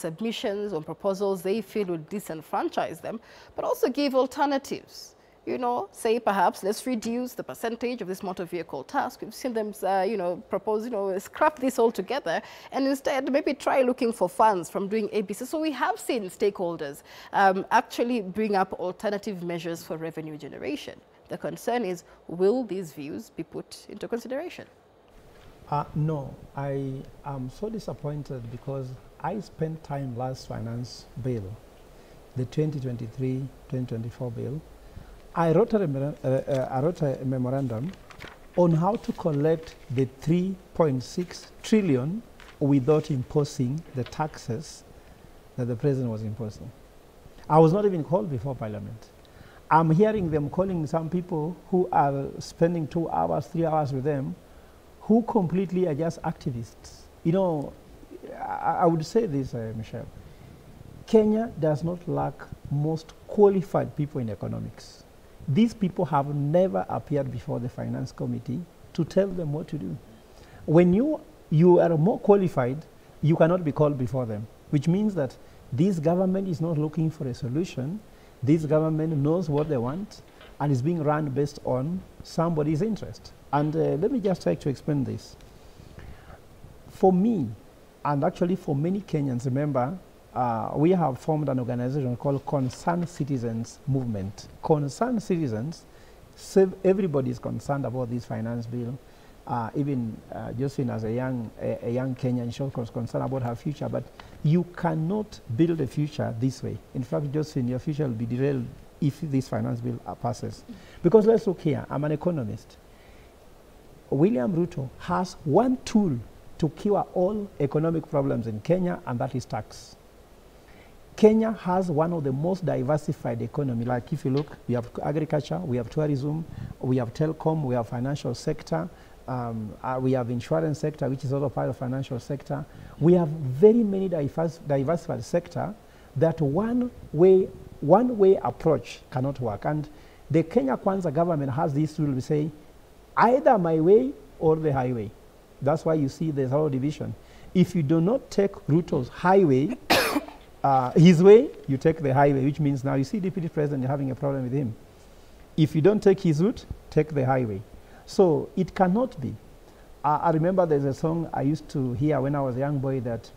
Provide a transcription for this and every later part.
submissions, on proposals they feel would disenfranchise them, but also give alternatives. You know, say perhaps let's reduce the percentage of this motor vehicle tax. We've seen them, you know, propose, you know, scrap this altogether and instead maybe try looking for funds from doing ABC. So we have seen stakeholders actually bring up alternative measures for revenue generation. The concern is, will these views be put into consideration? No, I am so disappointed because I spent time last finance bill, the 2023-2024 bill. I wrote a memorandum on how to collect the 3.6 trillion without imposing the taxes that the president was imposing. I was not even called before Parliament. I'm hearing them calling some people who are spending 2 hours, 3 hours with them, who completely are just activists. You know, I would say this, Michelle. Kenya does not lack most qualified people in economics. These people have never appeared before the finance committee to tell them what to do. When you are more qualified, you cannot be called before them, which means that this government is not looking for a solution. This government knows what they want and is being run based on somebody's interest. And let me just try to explain this. For me, and actually for many Kenyans, remember, we have formed an organization called Concerned Citizens Movement. Concerned Citizens, everybody is concerned about this finance bill. Even Josephine, as a young Kenyan, she was concerned about her future. But you cannot build a future this way. In fact, Josephine, your future will be derailed if this finance bill passes. Because let's look here. I'm an economist. William Ruto has one tool to cure all economic problems in Kenya, and that is tax. Kenya has one of the most diversified economy. Like if you look, we have agriculture, we have tourism, we have telecom, we have financial sector, we have insurance sector, which is also part of financial sector. We have very many diversified sector that one way approach cannot work. And the Kenya Kwanza government has this rule to say, either my way or the highway. That's why you see there's a whole division. If you do not take Ruto's highway, his way, you take the highway, which means now you see Deputy President, you're having a problem with him. If you don't take his route, take the highway. So it cannot be. I remember there's a song I used to hear when I was a young boy that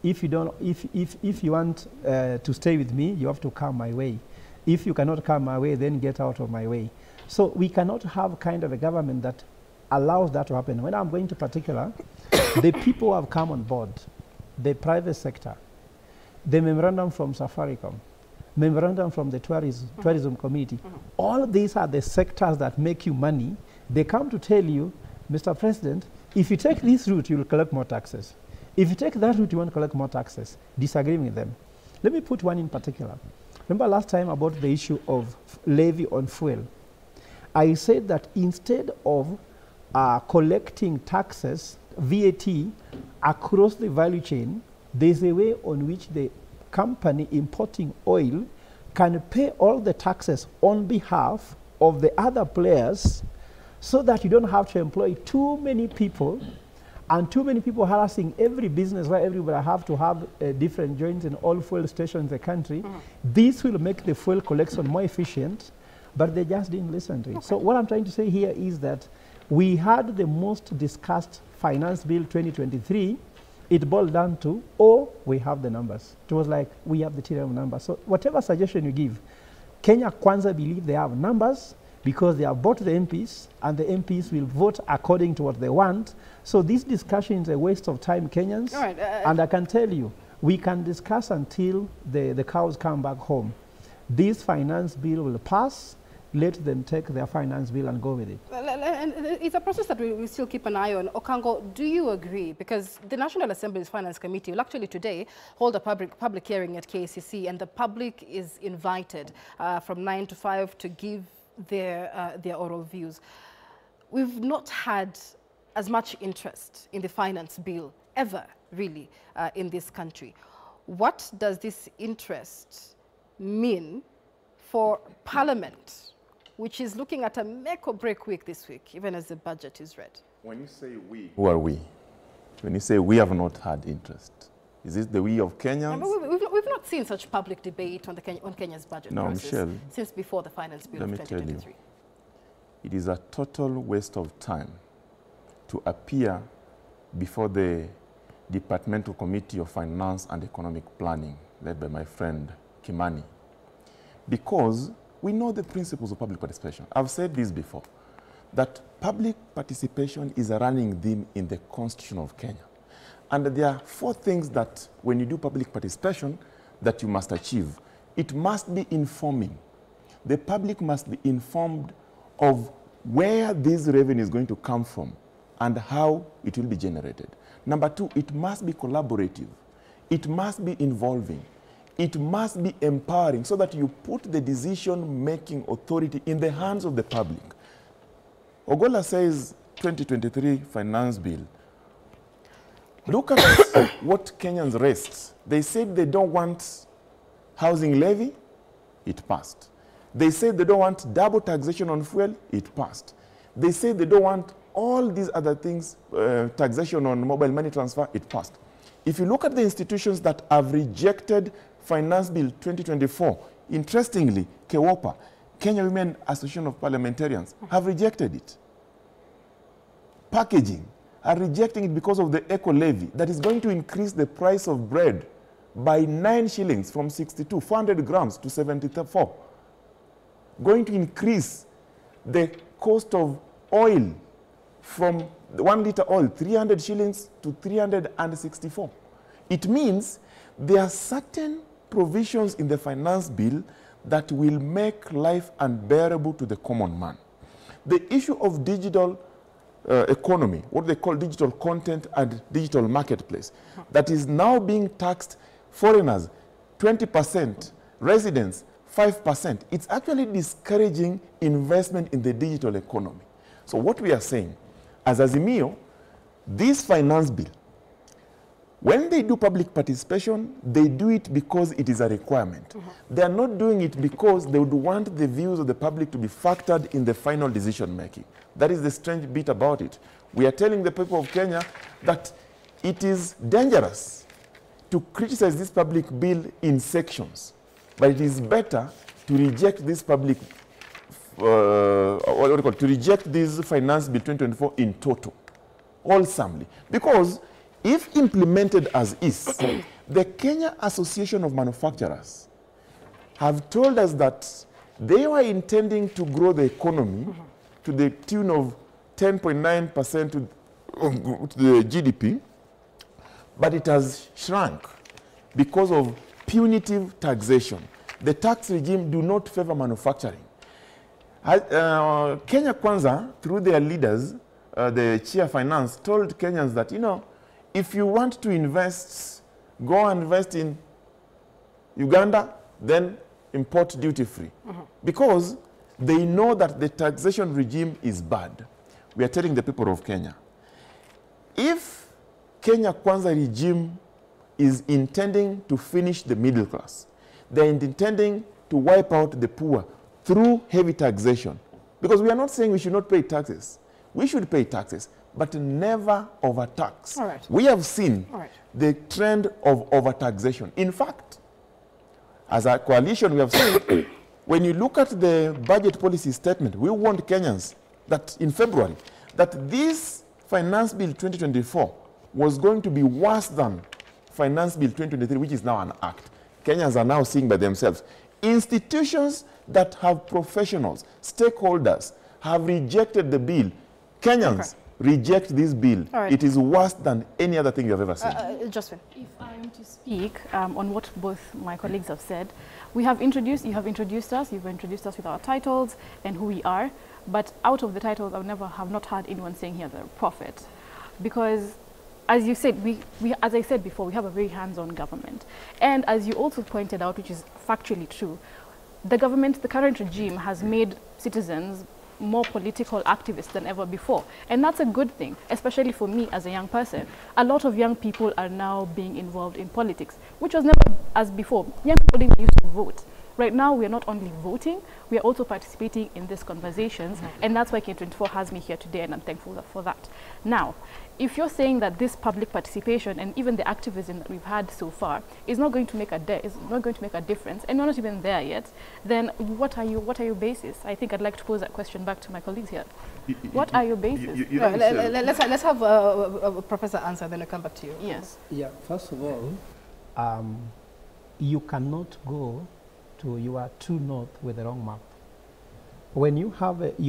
if you want to stay with me, you have to come my way. If you cannot come my way, then get out of my way. So we cannot have kind of a government that allows that to happen. When I'm going to particular, the people who have come on board, the private sector, the memorandum from Safaricom, memorandum from the tourism community, all these are the sectors that make you money. They come to tell you, Mr. President, if you take this route, you will collect more taxes. If you take that route, you won't collect more taxes. Disagreeing with them. Let me put one in particular. Remember last time about the issue of levy on fuel. I said that instead of collecting taxes, VAT, across the value chain, there's a way on which the company importing oil can pay all the taxes on behalf of the other players so that you don't have to employ too many people and too many people harassing every business where everybody have to have different joints in all fuel stations in the country. This will make the fuel collection more efficient, but they just didn't listen to it. Okay. So what I'm trying to say here is that we had the most discussed finance bill 2023. It boiled down to, oh, we have the numbers. It was like, we have the TRM numbers. So whatever suggestion you give, Kenya Kwanza believe they have numbers because they have bought the MPs, and the MPs will vote according to what they want. So this discussion is a waste of time, Kenyans. All right, and I can tell you, we can discuss until the cows come back home. This finance bill will pass. Let them take their finance bill and go with it. And it's a process that we still keep an eye on. Okango, do you agree? Because the National Assembly's Finance Committee will actually today hold a public hearing at KCC, and the public is invited from 9 to 5 to give their oral views. We've not had as much interest in the finance bill ever, really, in this country. What does this interest mean for Parliament, which is looking at a make or break week this week, even as the budget is read? When you say we, who are we? When you say we have not had interest, Is this the we of Kenyans? We've not seen such public debate on Kenya's budget process Michelle, since before the finance bill of 2023. Tell you, it is a total waste of time to appear before the Departmental Committee of Finance and Economic Planning, led by my friend Kimani, because we know the principles of public participation. I've said this before, that public participation is a running theme in the Constitution of Kenya. And there are 4 things that when you do public participation that you must achieve. It must be informing. The public must be informed of where this revenue is going to come from and how it will be generated. Number 2, it must be collaborative. It must be involving. It must be empowering so that you put the decision-making authority in the hands of the public. Ogolla says 2023 finance bill. Look at what Kenyans raised. They said they don't want housing levy. It passed. They said they don't want double taxation on fuel. It passed. They said they don't want all these other things, taxation on mobile money transfer. It passed. If you look at the institutions that have rejected Finance Bill 2024, interestingly, KWOPA, Kenya Women Association of Parliamentarians, have rejected it. Packaging are rejecting it because of the eco levy that is going to increase the price of bread by 9 shillings from 62, 400 grams to 74. Going to increase the cost of oil from 1 liter oil, 300 shillings to 364. It means there are certain provisions in the finance bill that will make life unbearable to the common man. The issue of digital economy, what they call digital content and digital marketplace, that is now being taxed foreigners 20%, residents 5%. It's actually discouraging investment in the digital economy. So what we are saying, as Azimio, this finance bill, when they do public participation, they do it because it is a requirement. They are not doing it because they would want the views of the public to be factored in the final decision making. That is the strange bit about it. We are telling the people of Kenya that it is dangerous to criticize this public bill in sections, but it is better to reject this public, to reject this finance bill 2024 in total, wholesomely. Because if implemented as is, the Kenya Association of Manufacturers have told us that they were intending to grow the economy to the tune of 10.9% to the GDP, but it has shrunk because of punitive taxation. The tax regime do not favor manufacturing. Kenya Kwanza, through their leaders, the Chair Finance, told Kenyans that, you know, if you want to invest, go and invest in Uganda, then import duty-free. Because they know that the taxation regime is bad. We are telling the people of Kenya, if Kenya Kwanza regime is intending to finish the middle class, they are intending to wipe out the poor through heavy taxation. Because we are not saying we should not pay taxes. We should pay taxes, but never overtax. We have seen the trend of overtaxation. In fact, as a coalition, we have seen, when you look at the budget policy statement, we warned Kenyans that in February, that this Finance Bill 2024 was going to be worse than Finance Bill 2023, which is now an act. Kenyans are now seeing by themselves. Institutions that have professionals, stakeholders, have rejected the bill. Kenyans reject this bill. It is worse than any other thing you have ever seen. Josephine. If I am to speak on what both my colleagues have said, you have introduced us with our titles and who we are, but out of the titles, I have not heard anyone saying he has a profit. Because as you said, as I said before, we have a very hands-on government. And as you also pointed out, which is factually true, the government, the current regime has made citizens more political activists than ever before. And that's a good thing, especially for me as a young person. A lot of young people are now being involved in politics, which was never as before. Young people didn't used to vote. Right now, we are not only voting, we are also participating in these conversations, and that's why K24 has me here today, and I'm thankful for that. Now, if you're saying that this public participation and even the activism that we've had so far is not going to make a difference, and we're not even there yet, then what are your bases? I think I'd like to pose that question back to my colleagues here. What are your bases? Let's have a professor answer, then I'll come back to you. Yes. Yeah, first of all, you cannot go to your true north with the wrong map. When you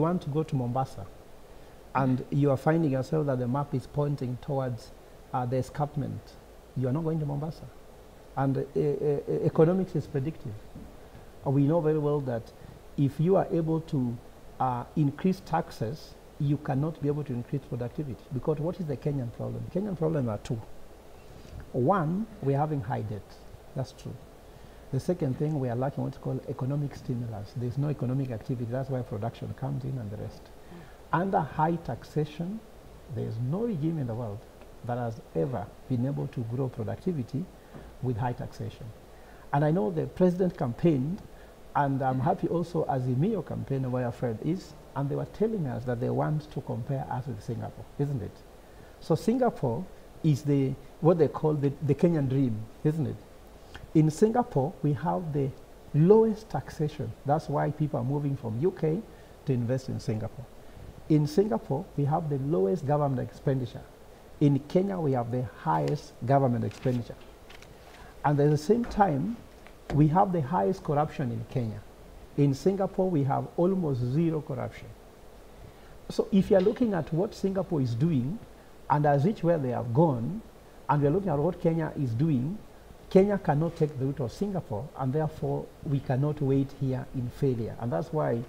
want to go to Mombasa, and you are finding yourself that the map is pointing towards the escarpment, you are not going to Mombasa. And economics is predictive. We know very well that if you are able to increase taxes, you cannot be able to increase productivity. Because what is the Kenyan problem? Kenyan problem are two. One, we're having high debt. That's true. The second thing, we are lacking what's called economic stimulus. There's no economic activity. That's why production comes in and the rest. Under high taxation, there's no regime in the world that has ever been able to grow productivity with high taxation. And I know the president campaigned, and I'm happy also as the mayor campaign where Fred is, and they were telling us that they want to compare us with Singapore, isn't it? So Singapore is what they call the Kenyan dream, isn't it? In Singapore, we have the lowest taxation. That's why people are moving from UK to invest in Singapore. In Singapore, we have the lowest government expenditure. In Kenya, we have the highest government expenditure. And at the same time, we have the highest corruption in Kenya. In Singapore, we have almost zero corruption. So if you're looking at what Singapore is doing, and as which where they have gone, and we're looking at what Kenya is doing, Kenya cannot take the route of Singapore, and therefore we cannot wait here in failure. And that's why,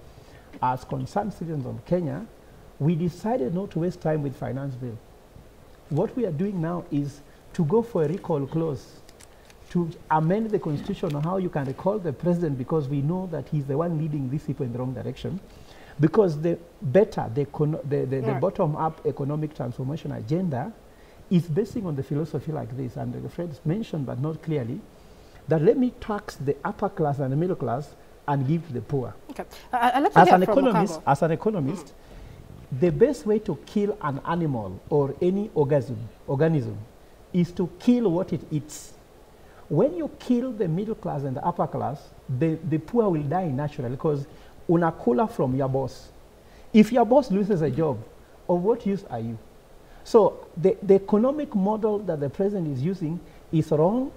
as concerned citizens of Kenya, we decided not to waste time with finance bill. What we are doing now is to go for a recall clause, to amend the constitution on how you can recall the president, because we know that he's the one leading these people in the wrong direction. Because the bottom-up economic transformation agenda is basing on the philosophy like this, and Fred's mentioned, but not clearly, that let me tax the upper class and the middle class and give to the poor. Okay. As an economist, the best way to kill an animal or any organism is to kill what it eats. When you kill the middle class and the upper class, the poor will die naturally, because unakula from your boss. If your boss loses a job, of what use are you? So the economic model that the president is using is wrong.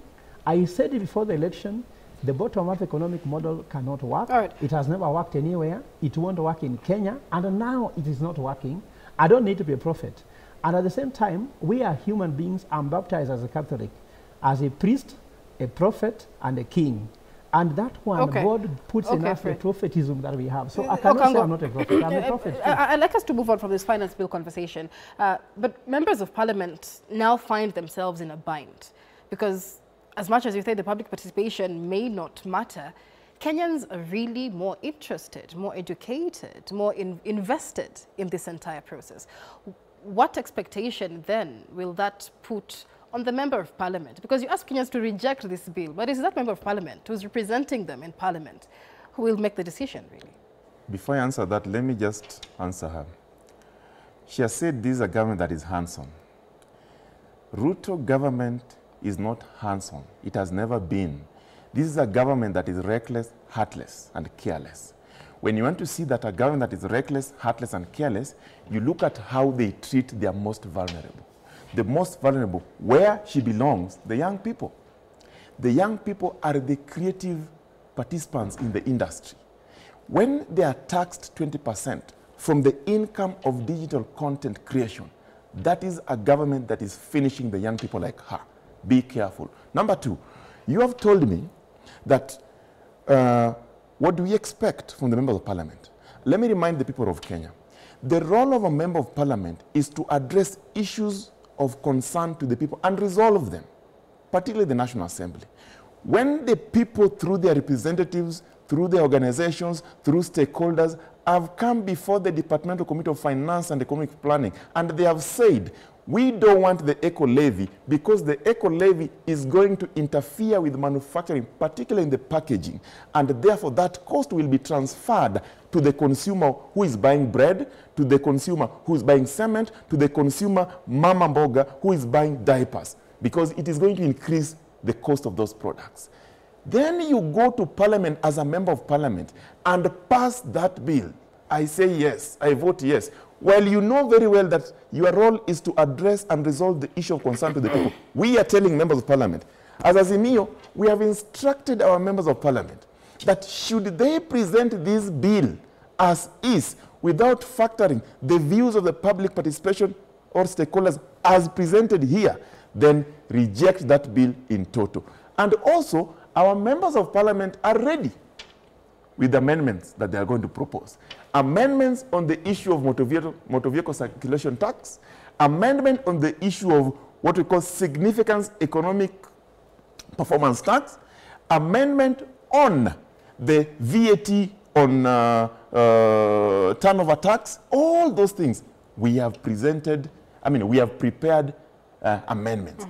I said it before the election, the bottom-up economic model cannot work. All right. It has never worked anywhere. It won't work in Kenya, and now it is not working. I don't need to be a prophet. And at the same time, we are human beings. I'm baptized as a Catholic, as a priest, a prophet, and a king. And that one, God puts in us the prophetism that we have. So I cannot say I'm not a prophet, I'm a prophet. I'd like us to move on from this finance bill conversation. But members of parliament now find themselves in a bind, because as much as you say the public participation may not matter, Kenyans are really more interested, more educated, more invested in this entire process. What expectation then will that put on the member of parliament? Because you ask Kenyans to reject this bill, but it's that member of parliament who's representing them in parliament who will make the decision, really. Before I answer that, let me just answer her. She has said this is a government that is hands-on. Ruto government is not hands-on. It has never been. This is a government that is reckless, heartless, and careless. When you want to see that a government that is reckless, heartless, and careless, you look at how they treat their most vulnerable. The most vulnerable, where she belongs, the young people. The young people are the creative participants in the industry. When they are taxed 20% from the income of digital content creation, that is a government that is finishing the young people like her. Be careful. Number two, you have told me that what do we expect from the members of parliament? Let me remind the people of Kenya. The role of a member of parliament is to address issues of concern to the people and resolve them, particularly the National Assembly. When the people, through their representatives, through their organizations, through stakeholders, have come before the Departmental Committee of Finance and Economic Planning, and they have said, We don't want the eco-levy because the eco-levy is going to interfere with manufacturing, particularly in the packaging. And therefore, that cost will be transferred to the consumer who is buying bread, to the consumer who is buying cement, to the consumer mama mboga who is buying diapers, because it is going to increase the cost of those products. Then you go to Parliament as a member of Parliament and pass that bill. I say yes, I vote yes. Well, you know very well that your role is to address and resolve the issue of concern to the people. We are telling members of Parliament, as Azimio, we have instructed our members of Parliament that should they present this bill as is, without factoring the views of the public participation or stakeholders as presented here, then reject that bill in toto. And also, our members of Parliament are ready with amendments that they are going to propose. Amendments on the issue of motor vehicle circulation tax, amendment on the issue of what we call significant economic performance tax, amendment on the VAT on turnover tax, all those things we have presented, we have prepared amendments.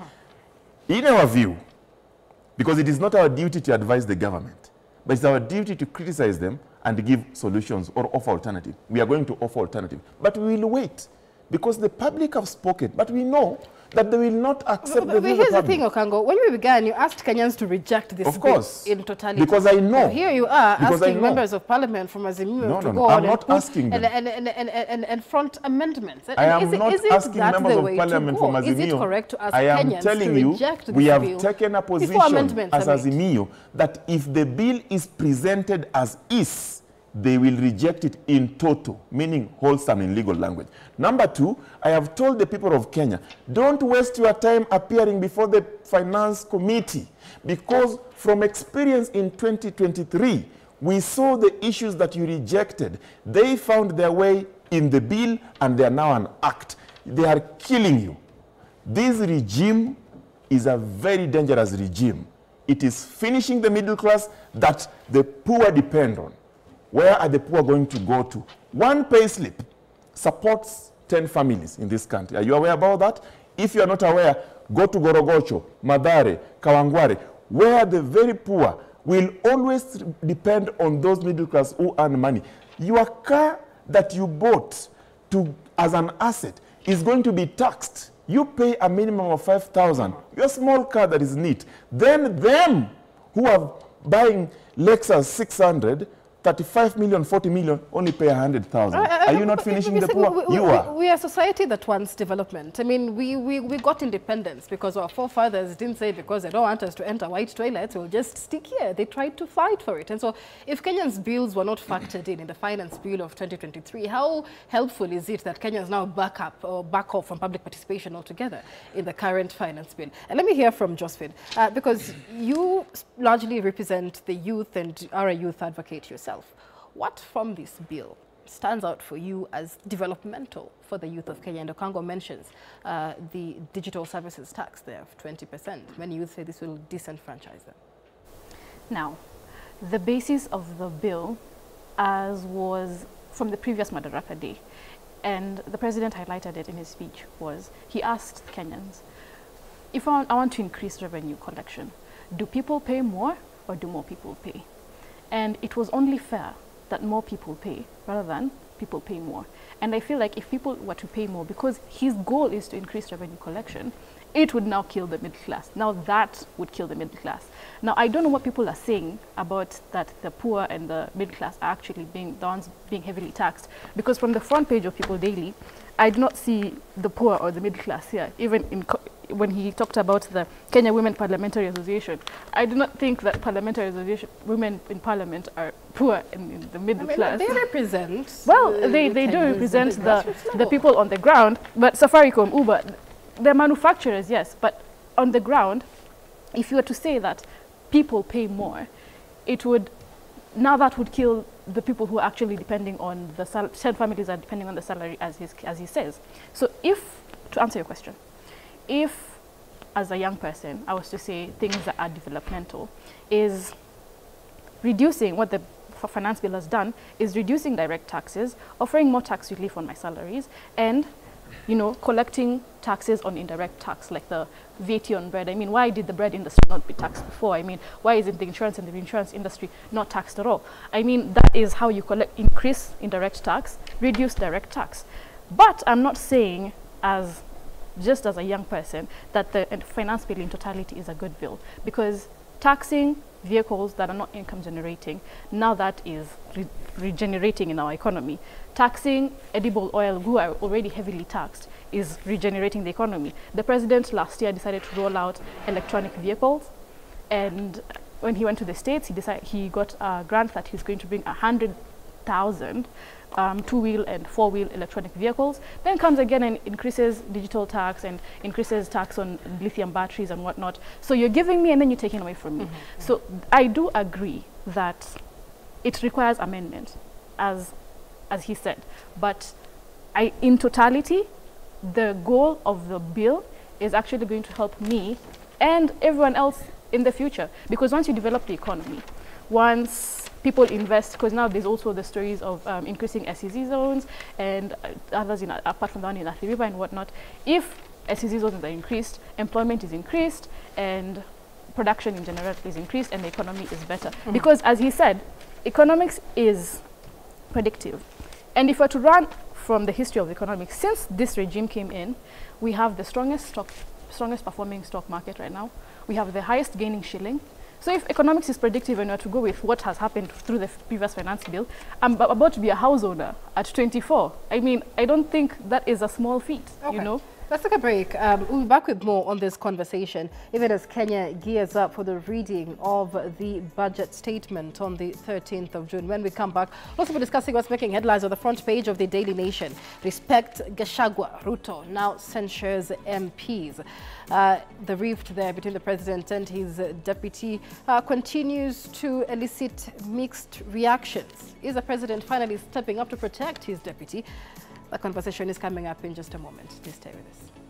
In our view, because it is not our duty to advise the government, but it's our duty to criticize them and give solutions or offer alternative. We are going to offer alternative. But we will wait, because the public have spoken, but we know that they will not accept the view of the public. But here's the thing, Okango. When we began, you asked Kenyans to reject this bill in totality. Because I know. So here you are asking members of Parliament from Azimio to go on and front amendments. I am not asking members of Parliament from Azimio. Is it correct to ask Kenyans to reject this bill? I am telling you, we have taken a position as Azimio that if the bill is presented as is, they will reject it in toto, meaning wholesome in legal language. Number two, I have told the people of Kenya, don't waste your time appearing before the Finance Committee, because from experience in 2023, we saw the issues that you rejected. They found their way in the bill, and they are now an act. They are killing you. This regime is a very dangerous regime. It is finishing the middle class that the poor depend on. Where are the poor going to go to? One pay slip supports 10 families in this country. Are you aware about that? If you are not aware, go to Gorogocho, Madare, Kawangware, where the very poor will always depend on those middle class who earn money. Your car that you bought as an asset is going to be taxed. You pay a minimum of 5,000. Your small car that is neat. Then them who are buying Lexus 600, 35 million, 40 million, only pay 100,000. Are you not finishing the poor? You are. We are a society that wants development. I mean, we got independence because our forefathers didn't say because they don't want us to enter white toilets, we'll just stick here. They tried to fight for it. And so if Kenyans' bills were not factored in the finance bill of 2023, how helpful is it that Kenyans now back off from public participation altogether in the current finance bill? And let me hear from Josephine, because you largely represent the youth and are a youth advocate yourself. What from this bill stands out for you as developmental for the youth of Kenya? And Okango mentions the digital services tax there of 20%. Many youth say this will disenfranchise them. Now, the basis of the bill, as was from the previous Madaraka Day, and the president highlighted it in his speech, was he asked Kenyans, if I want to increase revenue collection, do people pay more or do more people pay? And it was only fair that more people pay rather than people pay more. And I feel like if people were to pay more, because his goal is to increase revenue collection, it would now kill the middle class. Now that would kill the middle class. Now I don't know what people are saying about that the poor and the middle class are actually being the ones being heavily taxed, because from the front page of People Daily, I do not see the poor or the middle class here. Even when he talked about the Kenya Women Parliamentary Association, I do not think that parliamentary association, women in parliament are poor in the middle class. They represent... Well, they do represent the people on the ground, but Safaricom, Uber, they're manufacturers, yes, but on the ground, if you were to say that people pay more, it would, now that would kill the people who are actually depending on the 10 families are depending on the salary, as he says. So if, to answer your question, if as a young person I was to say things that are developmental, is reducing what the finance bill has done, is reducing direct taxes, offering more tax relief on my salaries, and you know, collecting taxes on indirect tax, like the VAT on bread. I mean, why did the bread industry not be taxed before? I mean, why isn't the insurance and the insurance industry not taxed at all? I mean, that is how you increase indirect tax, reduce direct tax. But I'm not saying, just as a young person, that the finance bill in totality is a good bill, because taxing vehicles that are not income generating, now that is regenerating in our economy. Taxing edible oil, who are already heavily taxed, is regenerating the economy. The president last year decided to roll out electronic vehicles, and when he went to the States, he got a grant that he's going to bring 100,000 two-wheel and four-wheel electronic vehicles. Then comes again and increases digital tax and increases tax on lithium batteries and whatnot. So you're giving me and then you're taking away from me. So I do agree that it requires amendment, as he said. But in totality, the goal of the bill is actually going to help me and everyone else in the future. Because once you develop the economy, once people invest, because now there's also the stories of increasing SEZ zones and others apart from the one in Athi River and whatnot. If SEZ zones are increased, employment is increased, and production in general is increased, and the economy is better. Because as he said, economics is predictive. And if we're to run from the history of economics, since this regime came in, we have the strongest performing stock market right now. We have the highest gaining shilling. So if economics is predictive and we are to go with what has happened through the previous finance bill, I'm about to be a house owner at 24. I mean, I don't think that is a small feat, you know? Let's take a break. We'll be back with more on this conversation, even as Kenya gears up for the reading of the budget statement on the 13th of June. When we come back, we'll also be discussing what's making headlines on the front page of the Daily Nation. Respect Gachagua, Ruto now censures MPs. The rift there between the president and his deputy continues to elicit mixed reactions. Is the president finally stepping up to protect his deputy? The conversation is coming up in just a moment. Please stay with us.